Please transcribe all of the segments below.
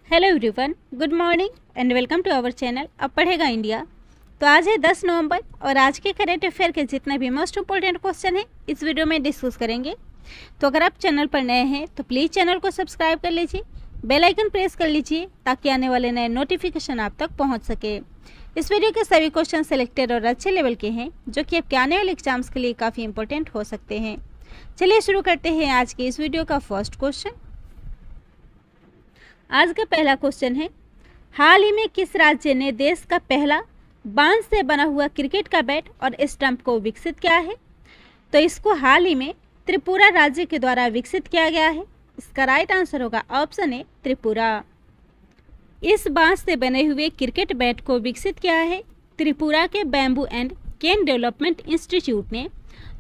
Hello everyone, good morning and welcome to our channel अब पढ़ेगा India. तो आज है 10 नवंबर और आज के करंट अफेयर के जितने भी मोस्ट इंपॉर्टेंट क्वेश्चन हैं इस वीडियो में डिस्कस करेंगे। तो अगर आप चैनल पर नए हैं तो प्लीज़ चैनल को सब्सक्राइब कर लीजिए, बेल आइकन प्रेस कर लीजिए ताकि आने वाले नए नोटिफिकेशन आप तक पहुँच सके। इस वीडियो के सभी क्वेश्चन सेलेक्टेड और अच्छे लेवल के हैं जो कि आपके आने वाले एग्जाम्स के लिए काफ़ी इंपॉर्टेंट हो सकते हैं। चलिए शुरू करते हैं आज के इस वीडियो का फर्स्ट क्वेश्चन। आज का पहला क्वेश्चन है, हाल ही में किस राज्य ने देश का पहला बांस से बना हुआ क्रिकेट का बैट और स्टंप को विकसित किया है? तो इसको हाल ही में त्रिपुरा राज्य के द्वारा विकसित किया गया है। इसका राइट आंसर होगा ऑप्शन ए त्रिपुरा। इस बांस से बने हुए क्रिकेट बैट को विकसित किया है त्रिपुरा के bamboo and cane development institute ने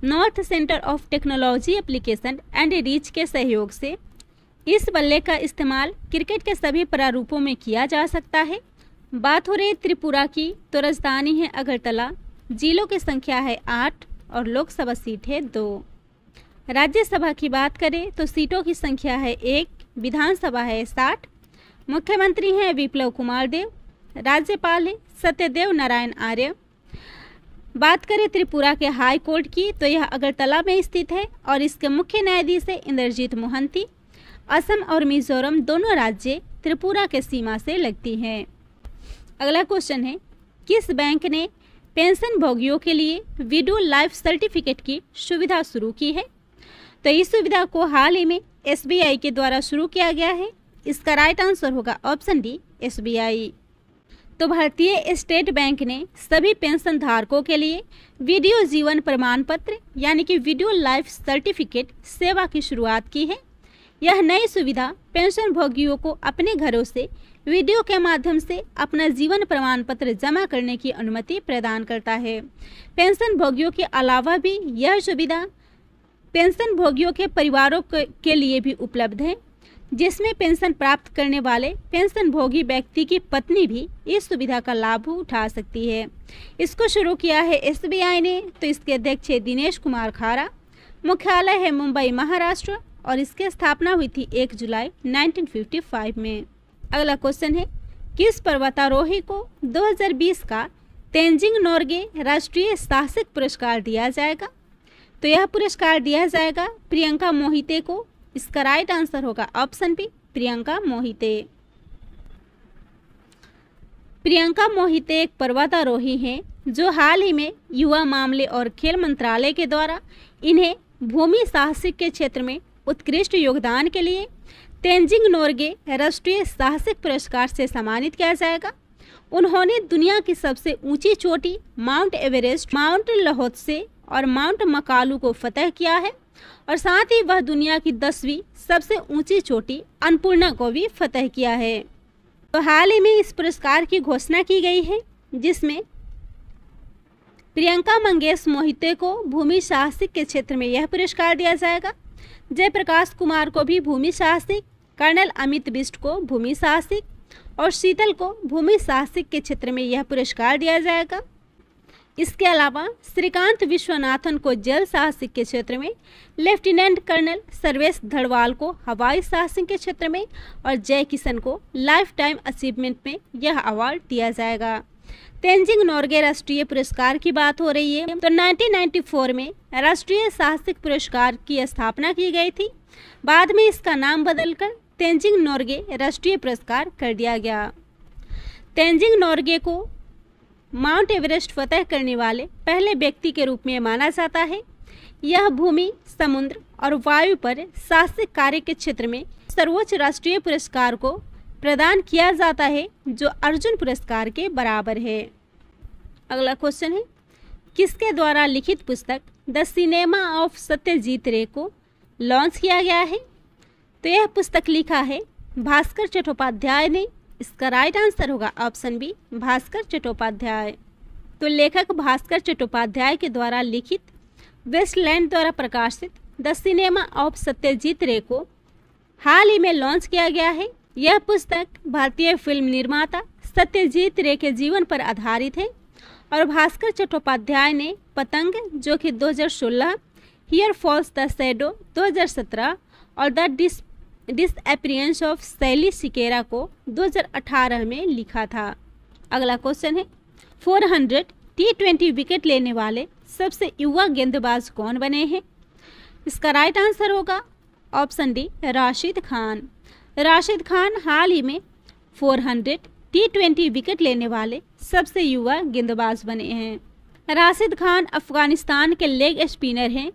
north centre of technology application and reach के सहयोग से। इस बल्ले का इस्तेमाल क्रिकेट के सभी प्रारूपों में किया जा सकता है। बात हो रही है त्रिपुरा की, तो राजधानी है अगरतला, जिलों की संख्या है 8 और लोकसभा सीट है 2। राज्यसभा की बात करें तो सीटों की संख्या है 1, विधानसभा है 60। मुख्यमंत्री हैं विप्लव कुमार देव, राज्यपाल है सत्यदेव नारायण आर्य। बात करें त्रिपुरा के हाई कोर्ट की तो यह अगरतला में स्थित है और इसके मुख्य न्यायाधीश है इंद्रजीत मोहंती। असम और मिजोरम दोनों राज्य त्रिपुरा के सीमा से लगती हैं। अगला क्वेश्चन है, किस बैंक ने पेंशन भोगियों के लिए विडो लाइफ सर्टिफिकेट की सुविधा शुरू की है? तो इस सुविधा को हाल ही में SBI के द्वारा शुरू किया गया है। इसका राइट आंसर होगा ऑप्शन डी SBI। तो भारतीय स्टेट बैंक ने सभी पेंशन धारकों के लिए वीडियो जीवन प्रमाण पत्र यानी कि वीडियो लाइफ सर्टिफिकेट सेवा की शुरुआत की है। यह नई सुविधा पेंशन भोगियों को अपने घरों से वीडियो के माध्यम से अपना जीवन प्रमाण पत्र जमा करने की अनुमति प्रदान करता है। पेंशन भोगियों के अलावा भी यह सुविधा पेंशन भोगियों के परिवारों के लिए भी उपलब्ध है, जिसमें पेंशन प्राप्त करने वाले पेंशन भोगी व्यक्ति की पत्नी भी इस सुविधा का लाभ उठा सकती है। इसको शुरू किया है SBI ने, तो इसके अध्यक्ष है दिनेश कुमार खारा। मुख्यालय है मुंबई महाराष्ट्र और इसकी स्थापना हुई थी 1 जुलाई 1955 में। अगला क्वेश्चन है, किस पर्वतारोही को 2020 का तेंजिंग नोर्गे राष्ट्रीय साहसिक पुरस्कार दिया जाएगा? तो यह पुरस्कार दिया जाएगा प्रियंका मोहिते को। इसका राइट आंसर होगा ऑप्शन बी प्रियंका मोहिते। प्रियंका मोहिते एक पर्वतारोही हैं जो हाल ही में युवा मामले और खेल मंत्रालय के द्वारा इन्हें भूमि साहसिक के क्षेत्र में उत्कृष्ट योगदान के लिए तेंजिंग नोर्गे राष्ट्रीय साहसिक पुरस्कार से सम्मानित किया जाएगा। उन्होंने दुनिया की सबसे ऊंची चोटी माउंट एवरेस्ट, माउंट लहोत्से और माउंट मकालू को फतह किया है और साथ ही वह दुनिया की 10वीं सबसे ऊंची चोटी अन्नपूर्णा को भी फतह किया है। तो हाल ही में इस पुरस्कार की घोषणा की गई है, जिसमें प्रियंका मंगेश मोहिते को भूमि साहसिक के क्षेत्र में यह पुरस्कार दिया जाएगा। जयप्रकाश कुमार को भी भूमि साहसिक, कर्नल अमित बिष्ट को भूमि साहसिक और शीतल को भूमि साहसिक के क्षेत्र में यह पुरस्कार दिया जाएगा। इसके अलावा श्रीकांत विश्वनाथन को जल साहसिक के क्षेत्र में, लेफ्टिनेंट कर्नल सर्वेश धड़वाल को हवाई साहसिक के क्षेत्र में और जय किशन को लाइफ टाइम अचीवमेंट में यह अवार्ड दिया जाएगा। तेंजिंग नोर्गे राष्ट्रीय पुरस्कार की बात हो रही है, तो 1994 में राष्ट्रीय साहसिक पुरस्कार की स्थापना की गई थी। बाद में इसका नाम बदलकर तेंजिंग नोर्गे राष्ट्रीय पुरस्कार कर दिया गया। तेंजिंग नोर्गे को माउंट एवरेस्ट फतह करने वाले पहले व्यक्ति के रूप में माना जाता है। यह भूमि, समुद्र और वायु पर साहसिक कार्य के क्षेत्र में सर्वोच्च राष्ट्रीय पुरस्कार को प्रदान किया जाता है, जो अर्जुन पुरस्कार के बराबर है। अगला क्वेश्चन है, किसके द्वारा लिखित पुस्तक द सिनेमा ऑफ सत्यजीत रे को लॉन्च किया गया है? तो यह पुस्तक लिखा है भास्कर चट्टोपाध्याय ने। इसका राइट आंसर होगा ऑप्शन बी भास्कर चट्टोपाध्याय। तो लेखक भास्कर चट्टोपाध्याय के द्वारा लिखित वेस्टलैंड द्वारा प्रकाशित द सिनेमा ऑफ सत्यजीत रे को हाल ही में लॉन्च किया गया है। यह पुस्तक भारतीय फिल्म निर्माता सत्यजीत रे के जीवन पर आधारित है और भास्कर चट्टोपाध्याय ने पतंग जो कि 2016, हियर फॉल्स द शैडो 2017 और द डिसअपीयरेंस ऑफ सैली सिकेरा को 2018 में लिखा था। अगला क्वेश्चन है 400 T20 विकेट लेने वाले सबसे युवा गेंदबाज कौन बने हैं? इसका राइट आंसर होगा ऑप्शन डी राशिद खान। राशिद खान हाल ही में 400 T20 विकेट लेने वाले सबसे युवा गेंदबाज बने हैं। राशिद खान अफगानिस्तान के लेग स्पिनर हैं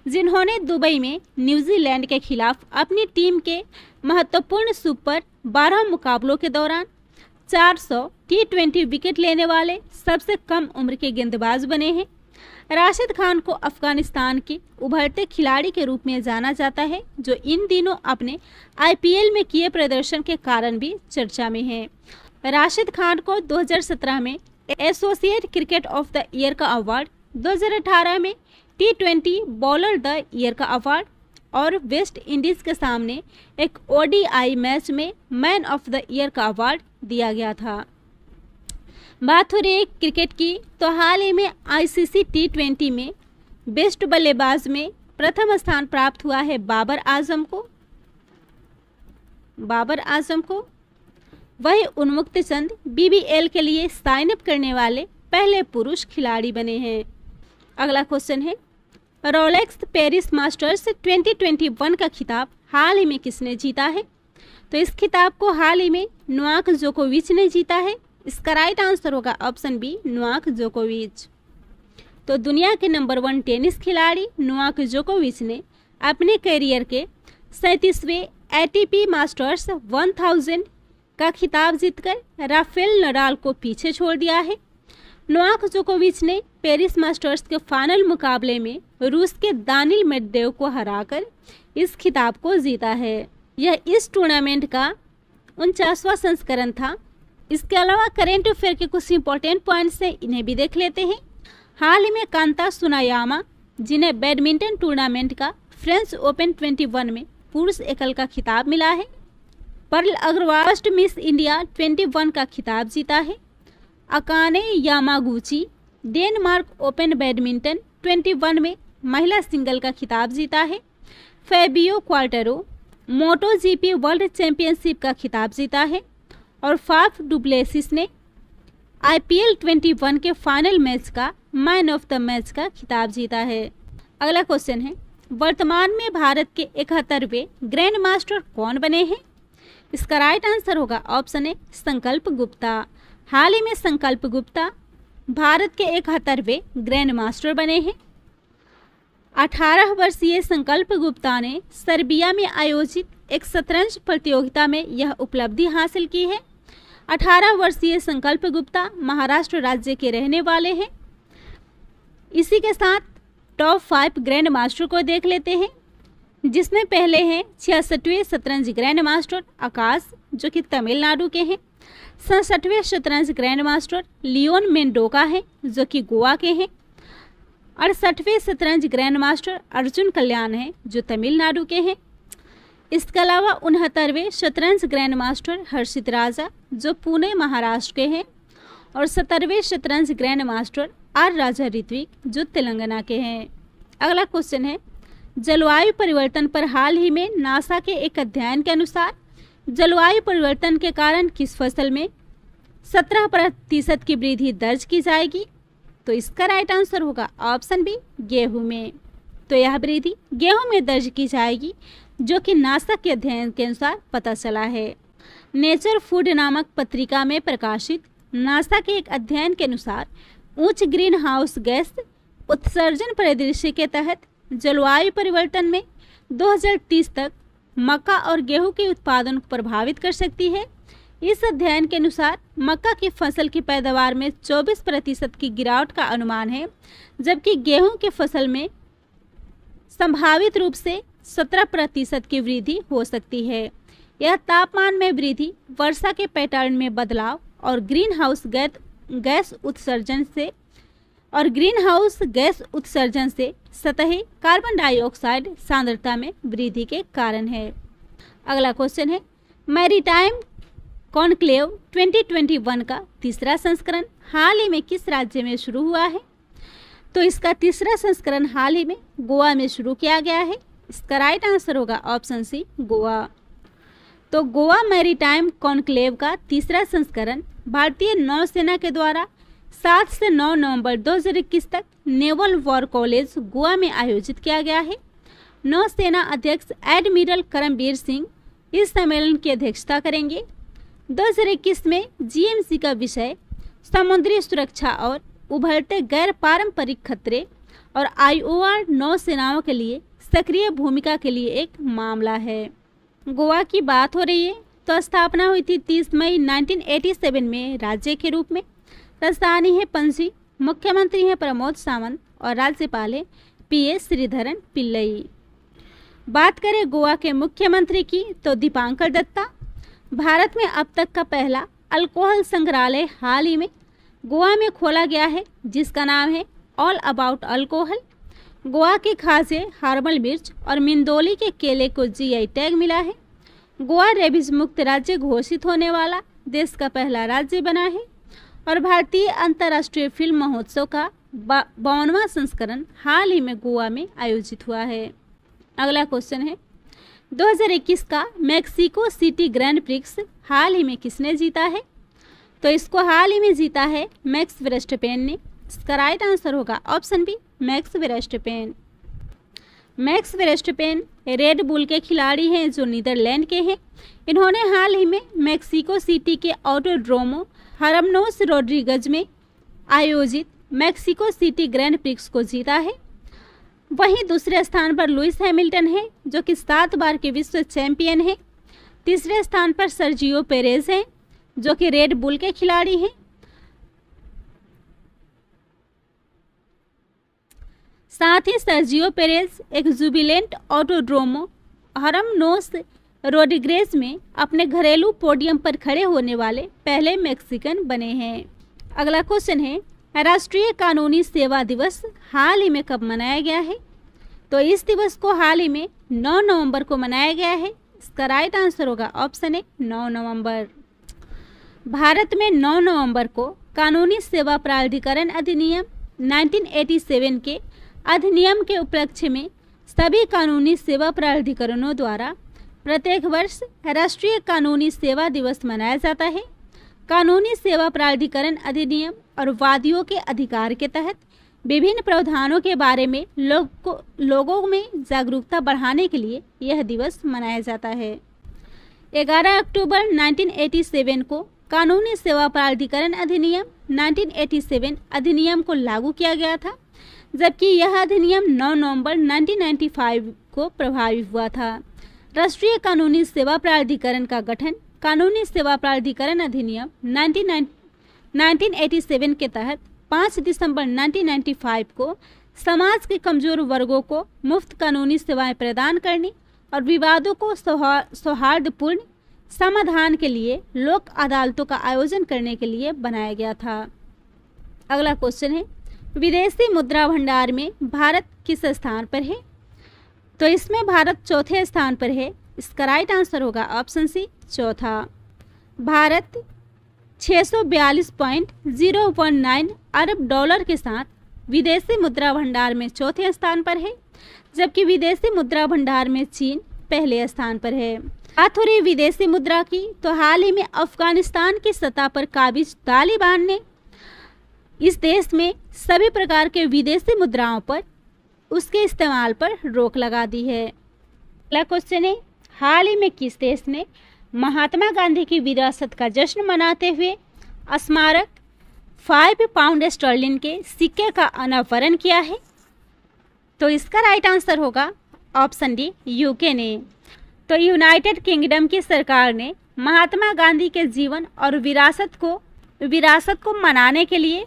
जिन्होंने दुबई में न्यूजीलैंड के खिलाफ अपनी टीम के महत्वपूर्ण सुपर 12 मुकाबलों के दौरान 400 T20 विकेट लेने वाले सबसे कम उम्र के गेंदबाज बने हैं। राशिद खान को अफगानिस्तान के उभरते खिलाड़ी के रूप में जाना जाता है, जो इन दिनों अपने IPL में किए प्रदर्शन के कारण भी चर्चा में है। राशिद खान को 2017 में associate cricket of the year का अवार्ड, 2018 में T20 बॉलर द ईयर का अवार्ड और वेस्ट इंडीज के सामने एक ODI मैच में मैन ऑफ द ईयर का अवार्ड दिया गया था। बात हो रही है क्रिकेट की, तो हाल ही में ICC T20 में बेस्ट बल्लेबाज में प्रथम स्थान प्राप्त हुआ है बाबर आजम को। वही उन्मुक्त चंद BBL के लिए साइन अप करने वाले पहले पुरुष खिलाड़ी बने हैं। अगला क्वेश्चन है रोलेक्स पेरिस मास्टर्स 2021 का खिताब हाल ही में किसने जीता है? तो इस खिताब को हाल ही में नोवाक जोकोविच ने जीता है। इसका राइट आंसर होगा ऑप्शन बी नोवाक जोकोविच। तो दुनिया के नंबर 1 टेनिस खिलाड़ी नोवाक जोकोविच ने अपने करियर के 37वें ATP मास्टर्स 1000 का खिताब जीतकर राफेल नडाल को पीछे छोड़ दिया है। नोवाक जोकोविच ने पेरिस मास्टर्स के फाइनल मुकाबले में रूस के दानिल मेदवेदेव को हराकर इस खिताब को जीता है। यह इस टूर्नामेंट का 49वां संस्करण था। इसके अलावा करेंट अफेयर के कुछ इंपॉर्टेंट पॉइंट्स हैं, इन्हें भी देख लेते हैं। हाल ही में कांता सुनायामा, जिन्हें बैडमिंटन टूर्नामेंट का फ्रेंच ओपन 21 में पुरुष एकल का खिताब मिला है। Pearl Agarwal first Miss India 21 का खिताब जीता है। Akane Yamaguchi Denmark Open badminton 21 में महिला सिंगल का खिताब जीता है। Fabio Quartararo MotoGP world championship का खिताब जीता है। और फाफ डुप्लेसिस ने IPL 21 के फाइनल मैच का मैन ऑफ द मैच का खिताब जीता है। अगला क्वेश्चन है वर्तमान में भारत के 71वें ग्रैंड मास्टर कौन बने हैं? इसका राइट आंसर होगा ऑप्शन ए संकल्प गुप्ता। हाल ही में संकल्प गुप्ता भारत के 71वें ग्रैंड मास्टर बने हैं। 18 वर्षीय संकल्प गुप्ता ने सर्बिया में आयोजित एक शतरंज प्रतियोगिता में यह उपलब्धि हासिल की है। 18 वर्षीय संकल्प गुप्ता महाराष्ट्र राज्य के रहने वाले हैं। इसी के साथ टॉप 5 ग्रैंड मास्टर को देख लेते हैं, जिसमें पहले हैं 66वें शतरंज ग्रैंड मास्टर आकाश, जो कि तमिलनाडु के हैं। 67वें शतरंज ग्रैंड मास्टर लियोन मेंडोका है, जो कि गोवा के हैं। 68वें शतरंज ग्रैंड मास्टर अर्जुन कल्याण है, जो तमिलनाडु के हैं। इसके अलावा 69वें शतरंज ग्रैंड मास्टर हर्षित राजा, जो पुणे महाराष्ट्र के हैं। और 70वें शतरंज ग्रैंड मास्टर आर राजा ऋत्विक, जो तेलंगाना के हैं। अगला क्वेश्चन है जलवायु परिवर्तन पर हाल ही में नासा के एक अध्ययन के अनुसार जलवायु परिवर्तन के कारण किस फसल में 17% की वृद्धि दर्ज की जाएगी? तो इसका राइट आंसर होगा ऑप्शन बी गेहूं में। तो यह वृद्धि गेहूं में दर्ज की जाएगी, जो कि नासा के अध्ययन के अनुसार पता चला है। नेचर फूड नामक पत्रिका में प्रकाशित नासा के एक अध्ययन के अनुसार उच्च ग्रीन हाउस गैस उत्सर्जन परिदृश्य के तहत जलवायु परिवर्तन में 2030 तक मक्का और गेहूं के उत्पादन को प्रभावित कर सकती है। इस अध्ययन के अनुसार मक्का की फसल की पैदावार में 24% की गिरावट का अनुमान है, जबकि गेहूं की फसल में संभावित रूप से 17% की वृद्धि हो सकती है। यह तापमान में वृद्धि, वर्षा के पैटर्न में बदलाव और ग्रीन हाउस गैस उत्सर्जन से सतही कार्बन डाइऑक्साइड सांद्रता में वृद्धि के कारण है। अगला क्वेश्चन है मैरीटाइम कॉन्क्लेव 2021 का तीसरा संस्करण हाल ही में किस राज्य में शुरू हुआ है? तो इसका तीसरा संस्करण हाल ही में गोवा में शुरू किया गया है। इसका राइट आंसर होगा ऑप्शन सी गोवा। तो गोवा मैरीटाइम कॉन्क्लेव का तीसरा संस्करण भारतीय नौसेना के द्वारा 7 से 9 नवंबर 2021 तक नेवल वॉर कॉलेज गोवा में आयोजित किया गया है। नौसेना अध्यक्ष एडमिरल करमबीर सिंह इस सम्मेलन की अध्यक्षता करेंगे। 2021 में जीएमसी का विषय समुद्री सुरक्षा और उभरते गैर पारंपरिक खतरे और आईओआर नौसेनाओं के लिए सक्रिय भूमिका के लिए एक मामला है। गोवा की बात हो रही है तो स्थापना हुई थी 30 मई 1987 में राज्य के रूप में। राजधानी है पणजी, मुख्यमंत्री हैं प्रमोद सावंत और राज्यपाल है पीएस श्रीधरन पिल्लई। बात करें गोवा के मुख्यमंत्री की तो दीपांकर दत्ता। भारत में अब तक का पहला अल्कोहल संग्रहालय हाल ही में गोवा में खोला गया है, जिसका नाम है ऑल अबाउट अल्कोहल। गोवा के खासे हर्बल मिर्च और मिंदोली के केले को जीआई टैग मिला है। गोवा रेबीज मुक्त राज्य घोषित होने वाला देश का पहला राज्य बना है और भारतीय अंतर्राष्ट्रीय फिल्म महोत्सव का 52वां संस्करण हाल ही में गोवा में आयोजित हुआ है। अगला क्वेश्चन है 2021 का मैक्सिको सिटी ग्रैंड प्रिक्स हाल ही में किसने जीता है? तो इसको हाल ही में जीता है मैक्स वर्स्टैपेन ने। इसका राइट आंसर होगा option B, Max Verstappen. Max Verstappen Red Bull के खिलाड़ी हैं जो नीदरलैंड के हैं। इन्होंने हाल ही में मैक्सिको सिटी के ऑटोड्रोमो हरमनोस रोड्रिगज में आयोजित मैक्सिको सिटी ग्रैंड प्रिक्स को जीता है। वहीं दूसरे स्थान पर लुइस हैमिल्टन है जो कि 7 बार के विश्व चैंपियन हैं। तीसरे स्थान पर सर्जियो पेरेज हैं जो कि रेड बुल के खिलाड़ी हैं। साथ ही सर्जियो पेरेज एक जुबिलेंट ऑटोड्रोमो हरमनोस रोड्रिगेज में अपने घरेलू पोडियम पर खड़े होने वाले पहले मैक्सिकन बने हैं। अगला क्वेश्चन है राष्ट्रीय कानूनी सेवा दिवस हाल ही में कब मनाया गया है? तो इस दिवस को हाल ही में 9 नवंबर को मनाया गया है। इसका राइट आंसर होगा ऑप्शन ए 9 नवंबर। भारत में 9 नवंबर को कानूनी सेवा प्राधिकरण अधिनियम 1987 के अधिनियम के उपलक्ष्य में सभी कानूनी सेवा प्राधिकरणों द्वारा प्रत्येक वर्ष राष्ट्रीय कानूनी सेवा दिवस मनाया जाता है। कानूनी सेवा प्राधिकरण अधिनियम और वादियों के अधिकार के तहत विभिन्न प्रावधानों के बारे में लोगों में जागरूकता बढ़ाने के लिए यह दिवस मनाया जाता है। 11 अक्टूबर 1987 को कानूनी सेवा प्राधिकरण अधिनियम 1987 अधिनियम को लागू किया गया था, जबकि यह अधिनियम 9 नवंबर 1995 को प्रभावी हुआ था। राष्ट्रीय कानूनी सेवा प्राधिकरण का गठन कानूनी सेवा प्राधिकरण अधिनियम 1987 के तहत 5 दिसंबर 1995 को समाज के कमजोर वर्गों को मुफ्त कानूनी सेवाएं प्रदान करने और विवादों को सौहार्दपूर्ण समाधान के लिए लोक अदालतों का आयोजन करने के लिए बनाया गया था। अगला क्वेश्चन है विदेशी मुद्रा भंडार में भारत किस स्थान पर है? तो इसमें भारत चौथे स्थान पर है। इसका राइट आंसर होगा ऑप्शन सी, चौथा। भारत 642.019 अरब डॉलर के साथ विदेशी मुद्रा भंडार में चौथे स्थान पर है, जबकि विदेशी मुद्रा भंडार में चीन पहले स्थान पर है। बात हो रही विदेशी मुद्रा की तो हाल ही में अफगानिस्तान की सत्ता पर काबिज तालिबान ने इस देश में सभी प्रकार के विदेशी मुद्राओं पर उसके इस्तेमाल पर रोक लगा दी है। अगला क्वेश्चन है हाल ही में किस देश ने महात्मा गांधी की विरासत का जश्न मनाते हुए स्मारक 5 पाउंड स्टर्लिन के सिक्के का अनावरण किया है? तो इसका राइट आंसर होगा ऑप्शन डी, यूके ने। तो यूनाइटेड किंगडम की सरकार ने महात्मा गांधी के जीवन और विरासत को मनाने के लिए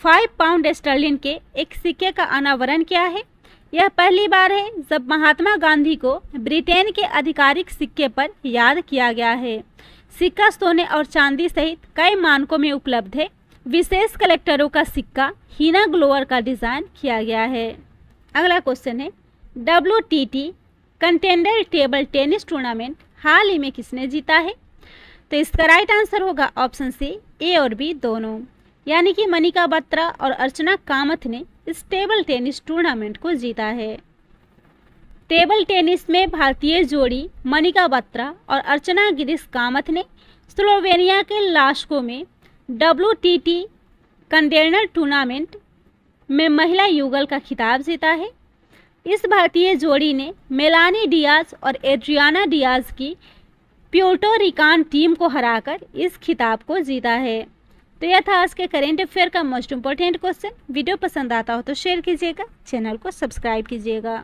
5 पाउंड स्टर्लिन के एक सिक्के का अनावरण किया है। यह पहली बार है जब महात्मा गांधी को ब्रिटेन के आधिकारिक सिक्के पर याद किया गया है। सिक्का सोने और चांदी सहित कई मानकों में उपलब्ध है। विशेष कलेक्टरों का सिक्का हीना ग्लोअर का डिजाइन किया गया है। अगला क्वेश्चन है WTT contender table tennis tournament हाल ही में किसने जीता है? तो इसका राइट आंसर होगा ऑप्शन सी, ए और बी दोनों, यानी कि मनिका बत्रा और अर्चना कामत ने इस टेबल टेनिस टूर्नामेंट को जीता है। टेबल टेनिस में भारतीय जोड़ी मनिका बत्रा और अर्चना गिरीश कामत ने स्लोवेनिया के लास्को में WTT कंटेनर टूर्नामेंट में महिला युगल का खिताब जीता है। इस भारतीय जोड़ी ने मेलानी डियाज और एड्रियाना डियाज की प्यूर्टो रिकान टीम को हराकर इस खिताब को जीता है। तो यह था आज के करेंट अफेयर का मोस्ट इंपॉर्टेंट क्वेश्चन। वीडियो पसंद आता हो तो शेयर कीजिएगा, चैनल को सब्सक्राइब कीजिएगा।